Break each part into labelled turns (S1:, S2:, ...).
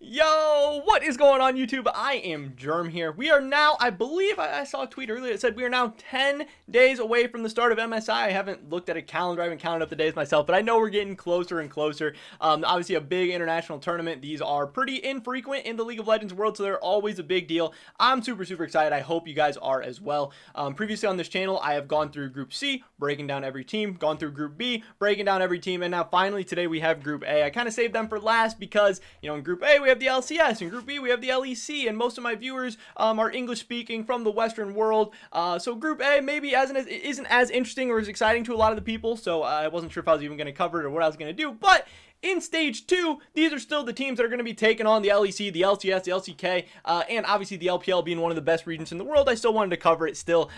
S1: Yo, what is going on YouTube? I am Germ here. We are now, I believe, I saw a tweet earlier that said we are now 10 days away from the start of MSI. I haven't looked at a calendar, I haven't counted up the days myself, but I know we're getting closer and closer. Obviously a big international tournament. These are pretty infrequent in the League of Legends world, so they're always a big deal. I'm super excited. I hope you guys are as well. Previously on this channel, I have gone through Group C, breaking down every team, gone through Group B, breaking down every team, and now finally today we have Group A. I kind of saved them for last because, you know, in Group A we have the LCS, in Group B we have the LEC, and most of my viewers are English speaking from the Western world. So Group A maybe isn't as interesting or as exciting to a lot of the people, so I wasn't sure if I was even going to cover it or what I was going to do, but in Stage 2, these are still the teams that are going to be taking on the LEC, the LCS, the LCK, and obviously the LPL being one of the best regions in the world. I still wanted to cover it still,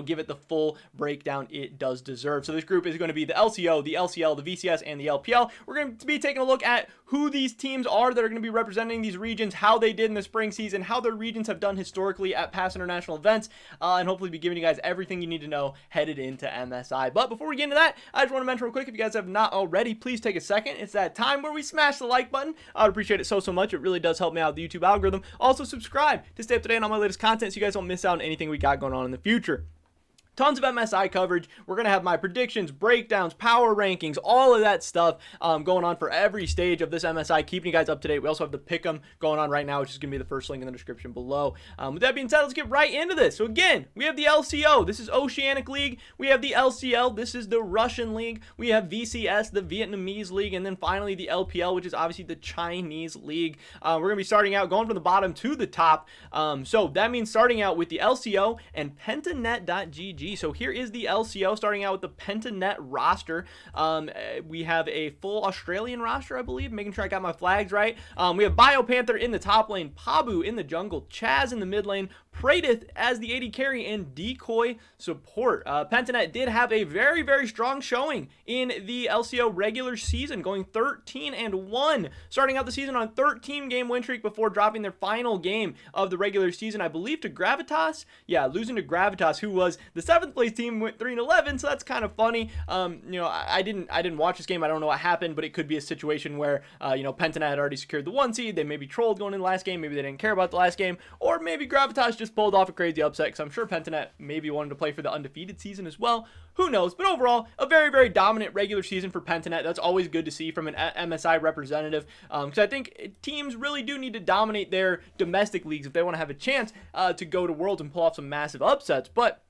S1: give it the full breakdown it does deserve. So this group is going to be the LCO, the LCL, the VCS, and the LPL. We're going to be taking a look at who these teams are that are going to be representing these regions, how they did in the spring season, how their regions have done historically at past international events, and hopefully be giving you guys everything you need to know headed into MSI. But before we get into that, I just want to mention real quick, if you guys have not already, please take a second. It's that time where we smash the like button. I would appreciate it so much. It really does help me out with the YouTube algorithm. Also subscribe to stay up to date on all my latest content so you guys don't miss out on anything we got going on in the future. Tons of MSI coverage. We're going to have my predictions, breakdowns, power rankings, all of that stuff going on for every stage of this MSI, keeping you guys up to date. We also have the Pick'em going on right now, which is going to be the first link in the description below. With that being said, let's get right into this. So again, we have the LCO. This is Oceanic League. We have the LCL. This is the Russian League. We have VCS, the Vietnamese League. And then finally the LPL, which is obviously the Chinese League. We're going to be starting out going from the bottom to the top. So that means starting out with the LCO and pentanet.gg. So here is the LCO, starting out with the Pentanet roster. We have a full Australian roster, I believe, making sure I got my flags right. We have BioPanther in the top lane, Pabu in the jungle, Chaz in the mid lane, Pradith as the AD carry, and decoy support. Pentanet did have a very strong showing in the LCO regular season, going 13-1, starting out the season on a 13-game win streak before dropping their final game of the regular season, I believe, to Gravitas. Yeah, losing to Gravitas, who was the 7th place team, went 3-11, so that's kind of funny. I didn't watch this game. I don't know what happened, but it could be a situation where Pentanet had already secured the 1 seed. They maybe trolled going in the last game. Maybe they didn't care about the last game, or maybe Gravitas just pulled off a crazy upset, because I'm sure Pentanet maybe wanted to play for the undefeated season as well. Who knows? But overall, a very dominant regular season for Pentanet. That's always good to see from an MSI representative, because I think teams really do need to dominate their domestic leagues if they want to have a chance to go to Worlds and pull off some massive upsets. But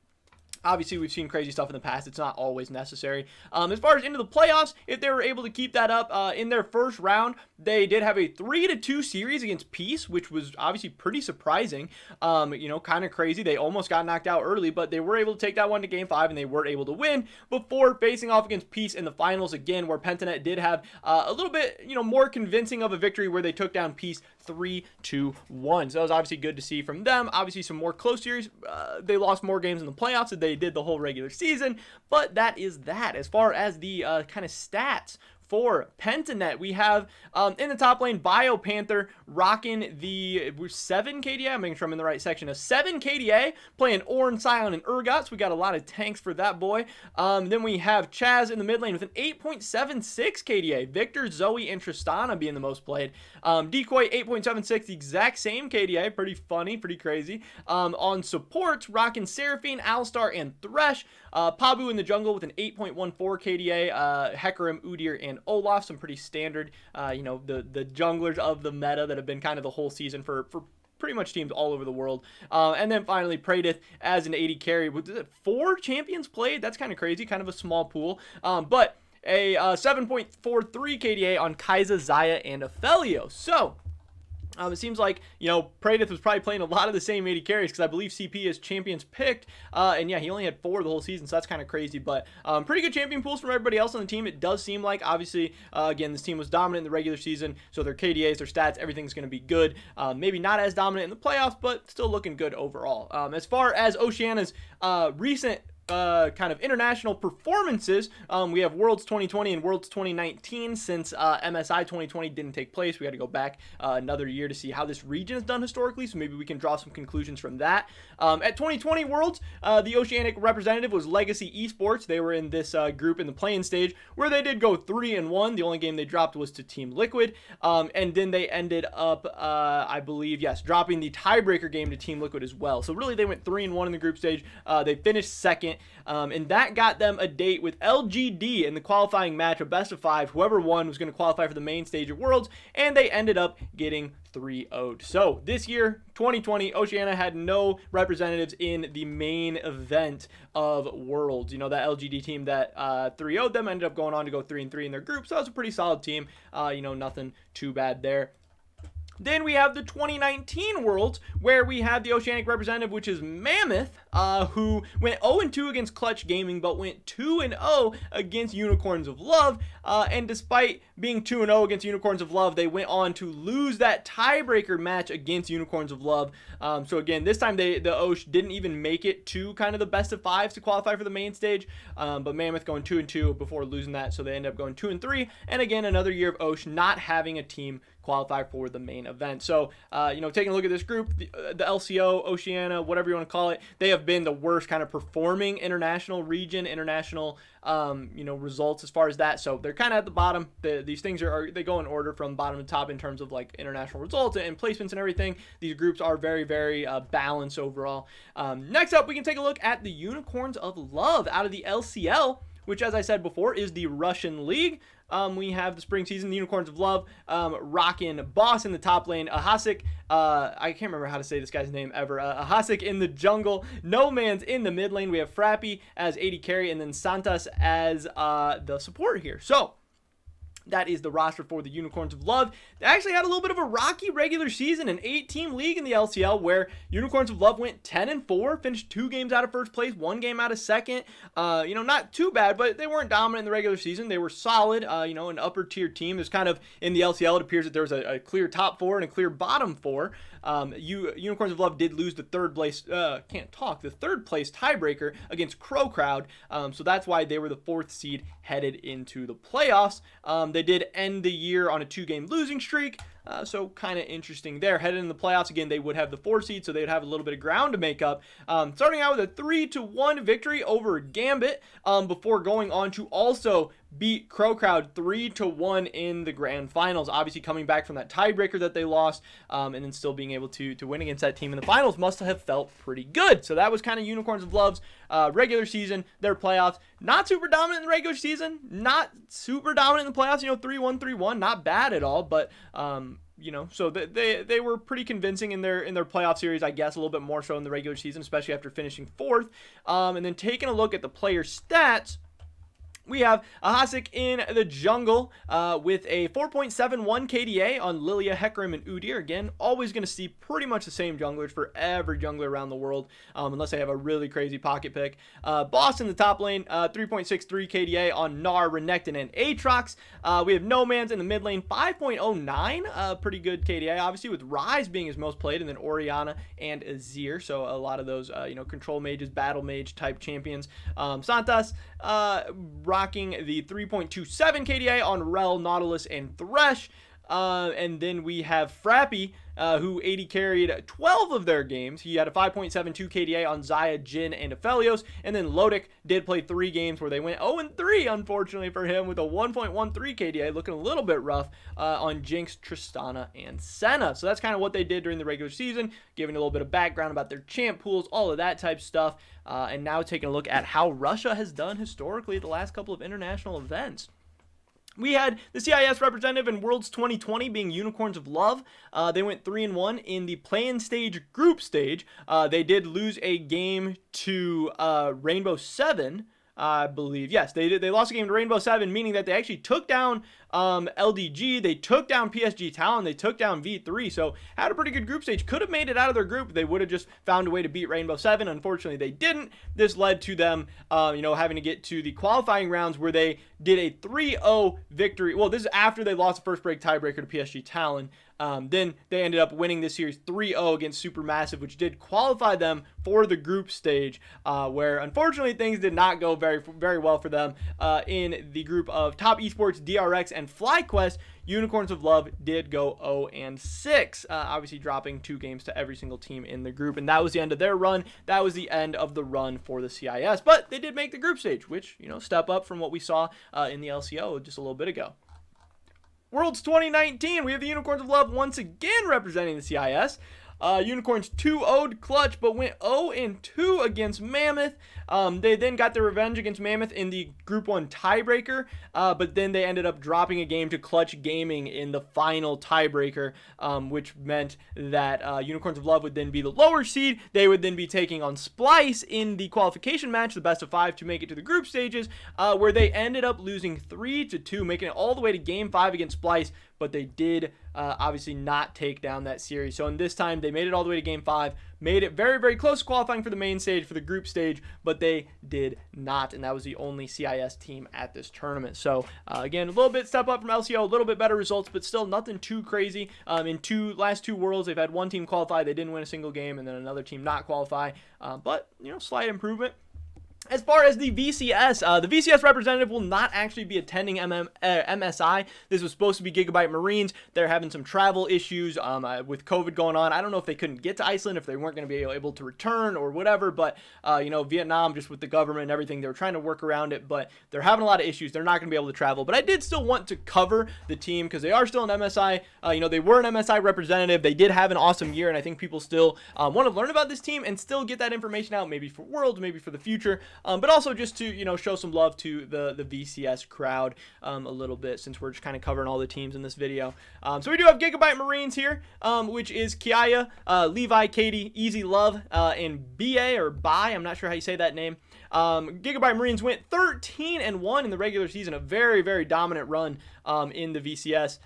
S1: obviously, we've seen crazy stuff in the past. It's not always necessary. As far as into the playoffs, if they were able to keep that up in their first round, they did have a 3-2 series against Peace, which was obviously pretty surprising. Kind of crazy. They almost got knocked out early, but they were able to take that one to Game 5, and they were able to win before facing off against Peace in the finals again, where Pentanet did have a little bit, more convincing of a victory where they took down Peace 3-1. So that was obviously good to see from them. Obviously, some more close series. They lost more games in the playoffs than they did the whole regular season, but that is that. As far as the kind of stats for Pentanet, we have in the top lane BioPanther rocking the 7 KDA. I'm making sure I'm in the right section. A 7 KDA playing Ornn, Sion, and Urgot. So we got a lot of tanks for that boy. Then we have Chaz in the mid lane with an 8.76 KDA. Victor, Zoe, and Tristana being the most played. Decoy 8.76, the exact same KDA. Pretty funny, pretty crazy. On supports, rocking Seraphine, Alistar, and Thresh. Pabu in the jungle with an 8.14 KDA. Hecarim, Udyr, and Olaf, some pretty standard, the junglers of the meta that have been kind of the whole season for pretty much teams all over the world. And then finally, Pradith as an AD carry with 4 champions played. That's kind of crazy, kind of a small pool. But a 7.43 KDA on Kai'Sa, Xayah, and Aphelios. So it seems like, Pradith was probably playing a lot of the same AD carries, because I believe CP is champions picked. And yeah, he only had 4 the whole season, so that's kind of crazy. But pretty good champion pools from everybody else on the team. It does seem like, obviously, again, this team was dominant in the regular season, so their KDAs, their stats, everything's going to be good. Maybe not as dominant in the playoffs, but still looking good overall. As far as Oceania's recent kind of international performances. We have Worlds 2020 and Worlds 2019. Since MSI 2020 didn't take place, we had to go back another year to see how this region has done historically, so maybe we can draw some conclusions from that. At 2020 Worlds, the Oceanic representative was Legacy Esports. They were in this group in the play-in stage, where they did go 3-1. The only game they dropped was to Team Liquid, and then they ended up, I believe, yes, dropping the tiebreaker game to Team Liquid as well. So really, they went 3-1 in the group stage. They finished second, and that got them a date with LGD in the qualifying match, a best of 5. Whoever won was going to qualify for the main stage of Worlds, and they ended up getting 3-0'd. So this year, 2020, Oceania had no representatives in the main event of Worlds. You know, that LGD team that 3-0'd them ended up going on to go 3-3 in their group, so that was a pretty solid team. You know, nothing too bad there. Then we have the 2019 Worlds, where we have the Oceanic representative, which is Mammoth, who went 0-2 against Clutch Gaming, but went 2-0 against Unicorns of Love. And despite being 2-0 against Unicorns of Love, they went on to lose that tiebreaker match against Unicorns of Love. So again, this time the Osh didn't even make it to kind of the best of 5s to qualify for the main stage. But Mammoth going 2-2 before losing that, so they ended up going 2-3. And again, another year of Osh not having a team qualify for the main event. So, you know, taking a look at this group, the LCO, Oceania, whatever you want to call it, they have been the worst kind of performing international region, international, you know, results as far as that. So they're kind of at the bottom. These things they go in order from bottom to top in terms of like international results and placements and everything. These groups are very, very balanced overall. Next up, we can take a look at the Unicorns of Love out of the LCL, which, as I said before, is the Russian league. We have the spring season, the Unicorns of Love, rocking Boss in the top lane, Ahasik, I can't remember how to say this guy's name ever, Ahasik in the jungle, No Man's in the mid lane, we have Frappy as AD carry, and then Santas as the support here. So that is the roster for the Unicorns of Love. They actually had a little bit of a rocky regular season, an 8-team league in the LCL, where Unicorns of Love went 10-4, finished 2 games out of first place, 1 game out of second. You know, not too bad, but they weren't dominant in the regular season. They were solid, you know, an upper tier team. There's kind of, in the LCL, it appears that there was a clear top 4 and a clear bottom 4. Unicorns of Love did lose the third place tiebreaker against Crow Crowd, so that's why they were the 4th seed headed into the playoffs. They did end the year on a 2-game losing streak, so kind of interesting there. Headed in the playoffs, again, they would have the 4 seed, so they would have a little bit of ground to make up. Starting out with a 3-1 victory over Gambit, before going on to also beat Crow Crowd 3-1 in the grand finals. Obviously coming back from that tiebreaker that they lost, and then still being able to win against that team in the finals must have felt pretty good. So that was kind of Unicorns of Love's regular season, their playoffs. Not super dominant in the regular season, not super dominant in the playoffs, you know, 3-1, 3-1, not bad at all, but you know, so they were pretty convincing in their playoff series, I guess, a little bit more so in the regular season, especially after finishing 4th. And then taking a look at the player stats, we have Ahasik in the jungle with a 4.71 KDA on Lilia, Hecarim, and Udyr. Again, always going to see pretty much the same junglers for every jungler around the world, unless they have a really crazy pocket pick. Boss in the top lane, 3.63 KDA on Gnar, Renekton, and Aatrox. We have No Man's in the mid lane, 5.09, pretty good KDA, obviously, with Ryze being his most played, and then Orianna and Azir. So a lot of those, you know, control mages, battle mage type champions. Santas, rocking the 3.27 KDA on Rel, Nautilus, and Thresh. And then we have Frappy, who AD carried 12 of their games. He had a 5.72 KDA on Xayah, Jhin, and Aphelios. And then Lodic did play 3 games where they went 0-3, unfortunately for him, with a 1.13 KDA, looking a little bit rough on Jinx, Tristana, and Senna. So that's kind of what they did during the regular season, giving a little bit of background about their champ pools, all of that type stuff. And now taking a look at how Russia has done historically the last couple of international events. We had the CIS representative in Worlds 2020 being Unicorns of Love. They went 3-1 in the play-in stage group stage. They did lose a game to Rainbow 7, I believe. Yes, they lost a game to Rainbow 7, meaning that they actually took down LDG. They took down PSG Talon. They took down V3. So had a pretty good group stage. Could have made it out of their group. They would have just found a way to beat Rainbow Seven. Unfortunately, they didn't. This led to them, having to get to the qualifying rounds where they did a 3-0 victory. Well, this is after they lost the first break tiebreaker to PSG Talon. Then they ended up winning this series 3-0 against Supermassive, which did qualify them for the group stage, where unfortunately things did not go very, very well for them. In the group of Top Esports, DRX, and FlyQuest, Unicorns of Love did go 0-6, obviously dropping 2 games to every single team in the group, and that was the end of their run. That was the end of the run for the CIS, but they did make the group stage, which, step up from what we saw in the LCO just a little bit ago. Worlds 2019, we have the Unicorns of Love once again representing the CIS. Unicorns 2-0'd Clutch, but went 0-2 against Mammoth. They then got their revenge against Mammoth in the Group 1 tiebreaker, but then they ended up dropping a game to Clutch Gaming in the final tiebreaker, which meant that Unicorns of Love would then be the lower seed. They would then be taking on Splice in the qualification match, the best of 5, to make it to the group stages, where they ended up losing 3-2, making it all the way to Game 5 against Splice, but they did obviously not take down that series. So in this time, they made it all the way to Game 5, made it very, very close to qualifying for the main stage, for the group stage, but they did not, and that was the only CIS team at this tournament. So again, a little bit step up from LCO, a little bit better results, but still nothing too crazy. In last two Worlds, they've had one team qualify, they didn't win a single game, and then another team not qualify, but slight improvement. As far as the VCS representative will not actually be attending MSI. This was supposed to be Gigabyte Marines. They're having some travel issues with COVID going on. I don't know if they couldn't get to Iceland, if they weren't going to be able to return or whatever, but Vietnam, just with the government and everything, they were trying to work around it, but they're having a lot of issues. They're not going to be able to travel, but I did still want to cover the team because they are still an MSI. They were an MSI representative. They did have an awesome year, and I think people still want to learn about this team and still get that information out, maybe for Worlds, maybe for the future. But also just to, show some love to the VCS crowd a little bit, since we're just kind of covering all the teams in this video. So we do have Gigabyte Marines here, which is Kiaya, Levi, Katie, Easy Love, and BA or Bai. I'm not sure how you say that name. Gigabyte Marines went 13-1 in the regular season, a very, very dominant run in the VCS,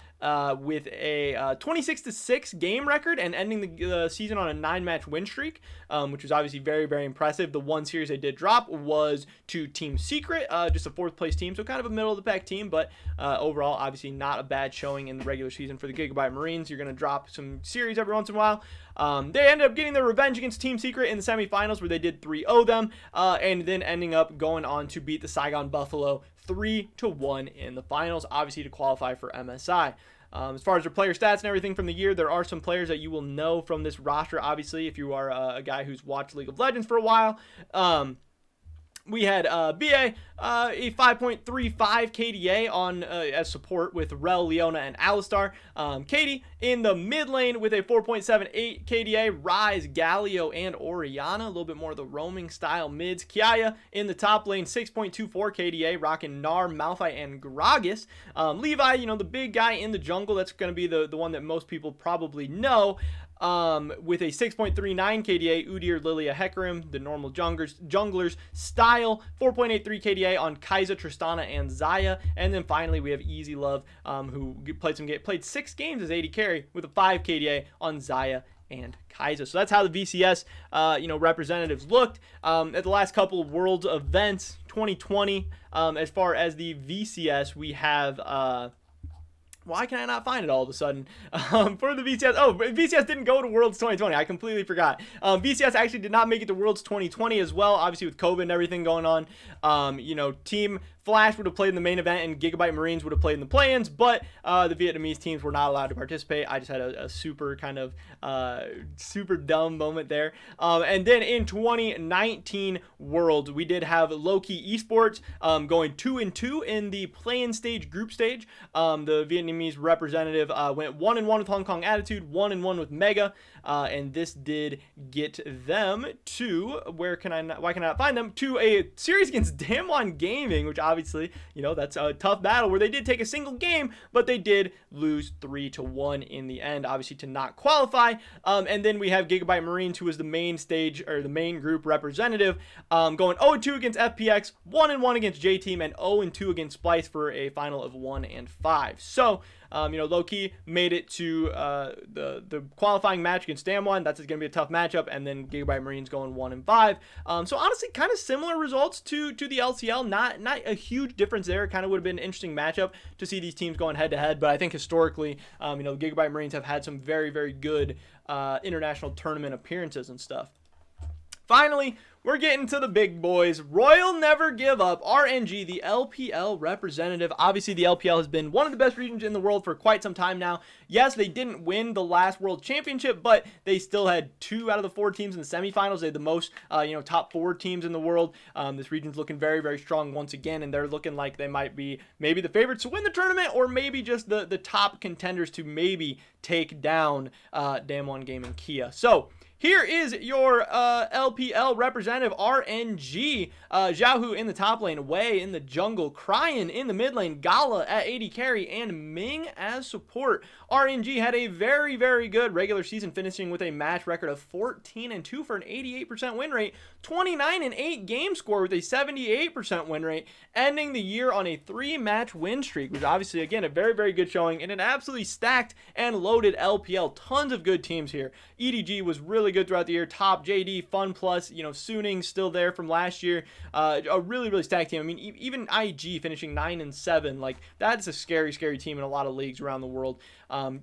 S1: with a 26-6 game record and ending the season on a 9-match win streak, which was obviously very, very impressive. The one series they did drop was to Team Secret, just a 4th place team, so kind of a middle of the pack team, but overall obviously not a bad showing in the regular season for the Gigabyte Marines. You're going to drop some series every once in a while. They ended up getting their revenge against Team Secret in the semifinals, where they did 3-0 them, and then ending up going on to beat the Saigon Buffalo 3-1 in the finals, obviously to qualify for MSI. As far as their player stats and everything from the year, there are some players that you will know from this roster, obviously, if you are a guy who's watched League of Legends for a while. We had BA, a 5.35 KDA on as support with Rel, Leona, and Alistar. Katie in the mid lane with a 4.78 KDA. Rise, Galio, and Oriana. A little bit more of the roaming style mids. Kiaya in the top lane, 6.24 KDA, rocking Gnar, Malphite, and Gragas. Levi, the big guy in the jungle. That's going to be the one that most people probably know. With a 6.39 KDA, Udyr, Lilia, Hecarim, the normal junglers style, 4.83 KDA on Kai'Sa, Tristana, and Xayah. And then finally, we have Easy Love, who played 6 games as AD carry with a 5 KDA on Xayah and Kai'Sa. So that's how the VCS, representatives looked at the last couple of Worlds events, 2020. As far as the VCS, we have why can I not find it all of a sudden? For the VCS, VCS didn't go to Worlds 2020. I completely forgot. VCS actually did not make it to Worlds 2020 as well, obviously with COVID and everything going on. Team Flash would have played in the main event, and Gigabyte Marines would have played in the play-ins, but the Vietnamese teams were not allowed to participate. I just had a super kind of super dumb moment there. And then in 2019 Worlds, we did have Low-Key Esports going 2-2 in the play-in stage, group stage. The Vietnamese representative went 1-1 with Hong Kong Attitude, 1-1 with Mega, and this did get them to, why can I not find them, to a series against Damwon Gaming, which obviously, that's a tough battle where they did take a single game, but they did lose 3-1 in the end, obviously to not qualify. And then we have Gigabyte Marines, who was the main stage or the main group representative, going 0-2 against FPX, 1-1 against J-Team, and 0-2 against Splice for a final of 1-5. So, low-key made it to the qualifying match against Damwon. That's going to be a tough matchup. And then Gigabyte Marines going 1-5. So honestly, kind of similar results to the LCL. Not a huge difference there. It kind of would have been an interesting matchup to see these teams going head-to-head. But I think historically, the Gigabyte Marines have had some very, very good international tournament appearances and stuff. Finally, we're getting to the big boys. Royal Never Give Up, RNG, the LPL representative. Obviously, the LPL has been one of the best regions in the world for quite some time now. Yes, they didn't win the last World Championship, but they still had 2 out of the 4 teams in the semifinals. They had the most, top 4 teams in the world. This region's looking very, very strong once again, and they're looking like they might be maybe the favorites to win the tournament, or maybe just the top contenders to maybe take down Damwon Gaming Kia. So, here is your LPL representative, RNG. Xiaohu in the top lane, Wei in the jungle, Cryin in the mid lane, Gala at AD carry, and Ming as support. RNG had a very, very good regular season, finishing with a match record of 14-2 for an 88% win rate, 29-8 game score with a 78% win rate, ending the year on a 3-match win streak, which obviously, again, a very, very good showing in an absolutely stacked and loaded LPL. Tons of good teams here. EDG was really good throughout the year. Top, JD, Fun Plus, Suning still there from last year. A really, really stacked team. I mean, even IG finishing 9-7. Like, that's a scary, scary team in a lot of leagues around the world.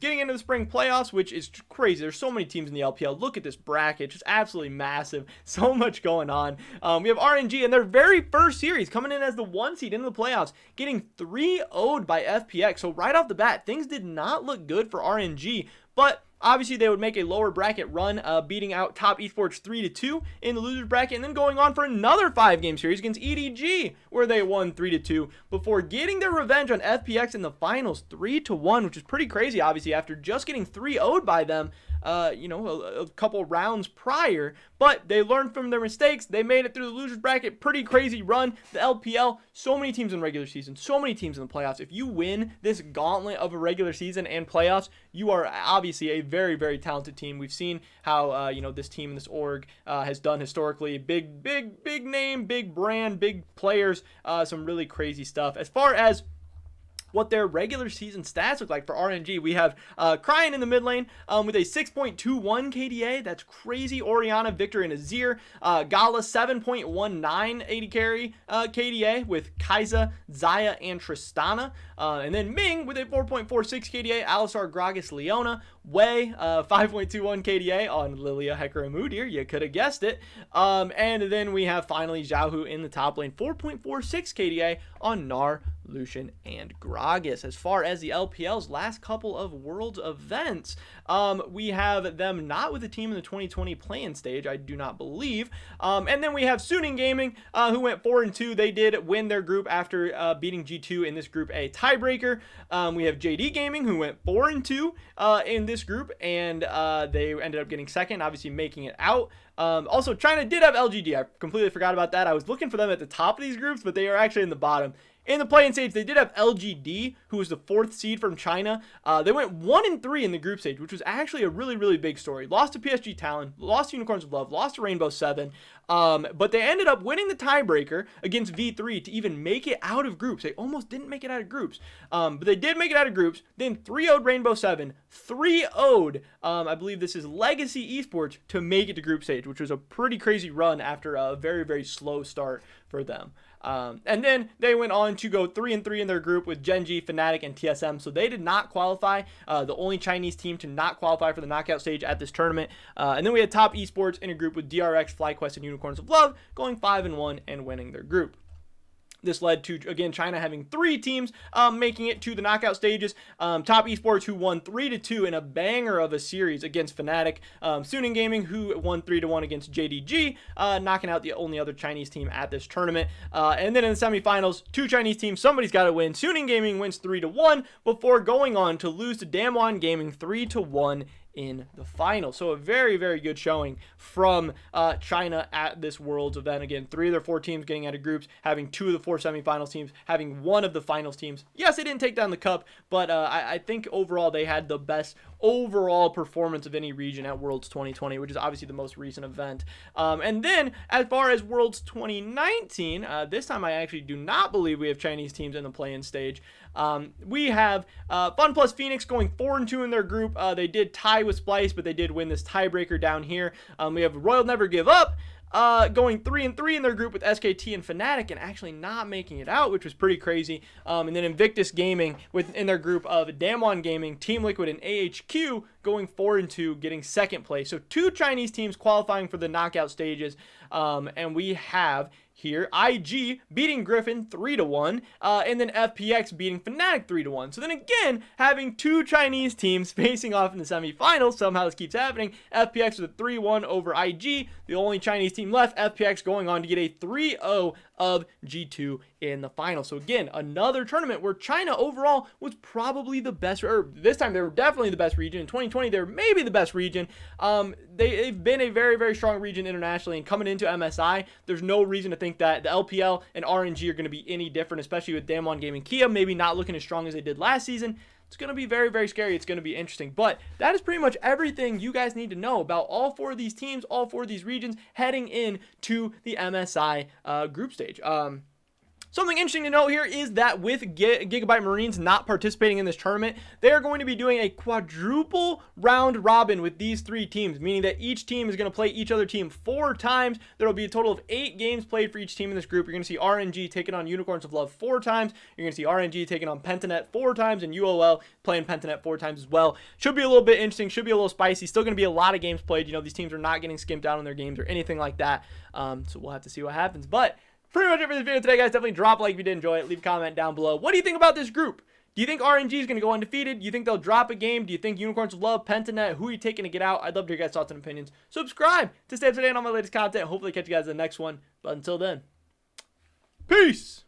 S1: Getting into the spring playoffs, which is crazy. There's so many teams in the LPL. Look at this bracket. Just absolutely massive. So much going on. We have RNG in their very first series, coming in as the 1 seed into the playoffs, getting 3-0'd by FPX. So right off the bat, things did not look good for RNG, but obviously, they would make a lower bracket run, beating out Top Esports 3-2 in the losers bracket, and then going on for another 5-game series against EDG, where they won 3-2 before getting their revenge on FPX in the finals 3-1, which is pretty crazy, obviously, after just getting 3-0'd by them, a couple rounds prior. But they learned from their mistakes. They made it through the losers bracket. Pretty crazy run. The LPL, so many teams in regular season, so many teams in the playoffs. If you win this gauntlet of a regular season and playoffs, you are obviously a very, very talented team. We've seen how, this team, this org has done historically. Big name, big brand, big players, some really crazy stuff. As far as what their regular season stats look like for RNG, we have Cryin in the mid lane with a 6.21 KDA. That's crazy. Oriana, Victor, and Azir. Gala 7.19 AD carry KDA with Kai'Sa, Xayah, and Tristana. And then Ming with a 4.46 KDA. Alistar, Gragas, Leona. Wei 5.21 KDA on Lilia, Hecarim, and Mudir. You could have guessed it. And then we have finally Xiaohu in the top lane, 4.46 KDA on Gnar, Lucian, and Gragas. As far as the LPL's last couple of Worlds events, we have them not with the team in the 2020 play-in stage, I do not believe. And then we have Suning Gaming, who went 4-2. They did win their group after beating G2 in this Group A tiebreaker. We have JD Gaming, who went 4-2 in this group, and they ended up getting second, obviously making it out. Also, China did have LGD. I completely forgot about that. I was looking for them at the top of these groups, but they are actually in the bottom. In the play-in stage, they did have LGD, who was the 4th seed from China. They went 1-3 in the group stage, which was actually a really, really big story. Lost to PSG Talon, lost to Unicorns of Love, lost to Rainbow 7. But they ended up winning the tiebreaker against V3 to even make it out of groups. They almost didn't make it out of groups. But they did make it out of groups. Then 3-0'd Rainbow 7, 3-0'd, I believe this is Legacy Esports, to make it to group stage, which was a pretty crazy run after a very, very slow start for them. And then they went on to go 3-3 in their group with Genji, Fnatic, and TSM. So they did not qualify. The only Chinese team to not qualify for the knockout stage at this tournament. And then we had Top Esports in a group with DRX, FlyQuest, and Unicorns of Love going 5-1 and winning their group. This led to, again, China having 3 teams making it to the knockout stages. Top Esports, who won 3-2 in a banger of a series against Fnatic. Suning Gaming, who won 3-1 against JDG, knocking out the only other Chinese team at this tournament. And then in the semifinals, 2 Chinese teams, somebody's got to win. Suning Gaming wins 3-1 before going on to lose to Damwon Gaming 3-1 in the final. So a very, very good showing from China at this Worlds event. Again, 3 of their 4 teams getting out of groups, having 2 of the 4 semifinals teams having one of the finals teams. Yes, they didn't take down the cup, but I think overall they had the best overall performance of any region at Worlds 2020, which is obviously the most recent event. And then as far as Worlds 2019, this time I actually do not believe we have Chinese teams in the play-in stage. We have Fun Plus Phoenix going 4-2 in their group. They did tie with Splice, but they did win this tiebreaker down here. We have Royal Never Give Up going 3-3 in their group with SKT and Fnatic, and actually not making it out, which was pretty crazy. And then Invictus Gaming in their group of Damwon Gaming, Team Liquid, and AHQ going 4-2, getting second place. So 2 Chinese teams qualifying for the knockout stages. And we have here IG beating Griffin 3-1, and then FPX beating Fnatic 3-1. So then again, having 2 Chinese teams facing off in the semifinals. Somehow this keeps happening. FPX with a 3-1 over IG, the only Chinese team left. FPX going on to get a 3-0 of G2 in the final. So again, another tournament where China overall was probably the best, or this time they were definitely the best region. In 2020, they were maybe the best region. They've been a very, very strong region internationally, and coming into MSI, there's no reason to think that the LPL and RNG are going to be any different, especially with Damwon Gaming Kia maybe not looking as strong as they did last season. It's going to be very, very scary. It's going to be interesting. But that is pretty much everything you guys need to know about all 4 of these teams, all 4 of these regions heading into the MSI group stage. Something interesting to note here is that with Gigabyte Marines not participating in this tournament, they are going to be doing a quadruple round robin with these 3 teams, meaning that each team is going to play each other team 4 times. There will be a total of 8 games played for each team in this group. You're going to see RNG taking on Unicorns of Love 4 times. You're going to see RNG taking on Pentanet 4 times, and UOL playing Pentanet 4 times as well. Should be a little bit interesting. Should be a little spicy. Still going to be a lot of games played. You know, these teams are not getting skimped out on their games or anything like that. So we'll have to see what happens. But pretty much it for this video today, guys. Definitely drop a like if you did enjoy it. Leave a comment down below. What do you think about this group? Do you think RNG is going to go undefeated? Do you think they'll drop a game? Do you think Unicorns of Love, Pentanet, who are you taking to get out? I'd love to hear your guys' thoughts and opinions. Subscribe to stay up to date on all my latest content. Hopefully catch you guys in the next one. But until then, peace!